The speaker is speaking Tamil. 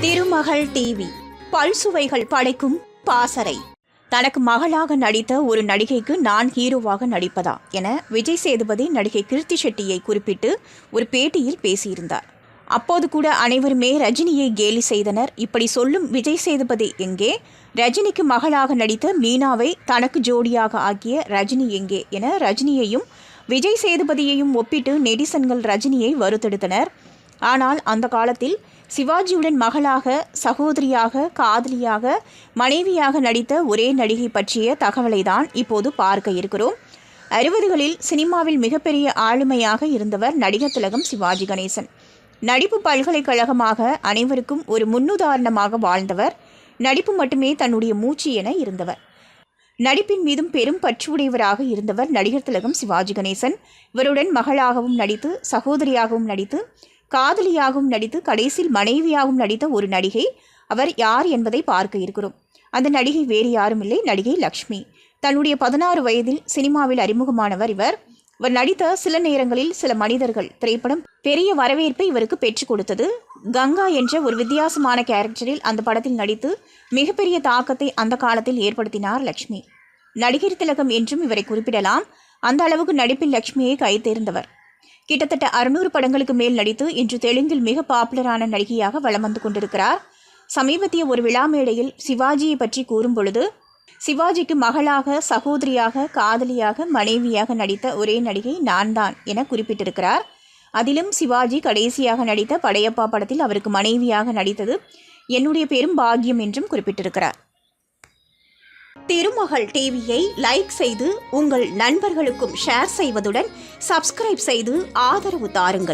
திருமகள் டிவி பல்சுவைகள் படைக்கும் பாசறை. தனக்கு மகளாக நடித்த ஒரு நடிகைக்கு நான் ஹீரோவாக நடிப்பதா என விஜய் சேதுபதி நடிகை கிருத்தி ஷெட்டியை குறிப்பிட்டு ஒரு பேட்டியில் பேசியிருந்தார். அப்போது கூட அனைவருமே ரஜினியை கேலி செய்தனர். இப்படி சொல்லும் விஜய் சேதுபதி எங்கே? ரஜினிக்கு மகளாக நடித்த மீனாவை தனக்கு ஜோடியாக ஆக்கிய ரஜினி எங்கே என ரஜினியையும் விஜய் சேதுபதியையும் ஒப்பிட்டு நெடிசன்கள் ரஜினியை வருத்தெடுத்தனர். ஆனால் அந்த காலத்தில் சிவாஜியுடன் மகளாக, சகோதரியாக, காதலியாக, மனைவியாக நடித்த ஒரே நடிகை பற்றிய தகவலை தான் இப்போது பார்க்க இருக்கிறோம். 60களில் சினிமாவில் மிகப்பெரிய ஆளுமையாக இருந்தவர் நடிகர் திலகம் சிவாஜி கணேசன். நடிப்பு பல்கலைக்கழகமாக அனைவருக்கும் ஒரு முன்னுதாரணமாக வாழ்ந்தவர். நடிப்பு மட்டுமே தன்னுடைய மூச்சு என இருந்தவர். நடிப்பின் மீதும் பெரும் பற்றுடையவராக இருந்தவர் நடிகர் திலகம் சிவாஜி கணேசன். இவருடன் மகளாகவும் நடித்து, சகோதரியாகவும் நடித்து, காதலியாகவும் நடித்து, கடைசியில் மனைவியாகவும் நடித்த ஒரு நடிகை. அவர் யார் என்பதை பார்க்க இருக்கிறோம். அந்த நடிகை வேறு யாரும் இல்லை, நடிகை லக்ஷ்மி. தன்னுடைய 16 வயதில் சினிமாவில் அறிமுகமானவர் இவர். இவர் நடித்த சில நேரங்களில் சில மனிதர்கள் திரைப்படம் பெரிய வரவேற்பை இவருக்கு பெற்றுக் கொடுத்தது. கங்கா என்ற ஒரு வித்தியாசமான கேரக்டரில் அந்த படத்தில் நடித்து மிகப்பெரிய தாக்கத்தை அந்த காலத்தில் ஏற்படுத்தினார் லக்ஷ்மி. நடிகர் திலகம் என்றும் இவரை குறிப்பிடலாம். அந்த அளவுக்கு நடிப்பில் லக்ஷ்மியை கைத்தேர்ந்தவர். கிட்டத்தட்ட 600 படங்களுக்கு மேல் நடித்து இன்று தெலுங்கில் மிக பாப்புலரான நடிகையாக வலம் வந்து கொண்டிருக்கிறார். சமீபத்திய ஒரு விழா மேடையில் சிவாஜியை பற்றி கூறும் பொழுது, சிவாஜிக்கு மகளாக, சகோதரியாக, காதலியாக, மனைவியாக நடித்த ஒரே நடிகை நான் தான் என குறிப்பிட்டிருக்கிறார். அதிலும் சிவாஜி கடைசியாக நடித்த படையப்பா படத்தில் அவருக்கு மனைவியாக நடித்தது என்னுடைய பெரும் பாக்கியம் என்றும் குறிப்பிட்டிருக்கிறார். திருமகள் டிவியை லைக் செய்து உங்கள் நண்பர்களுக்கும் ஷேர் செய்வதுடன் சப்ஸ்கிரைப் செய்து ஆதரவு தாருங்கள்.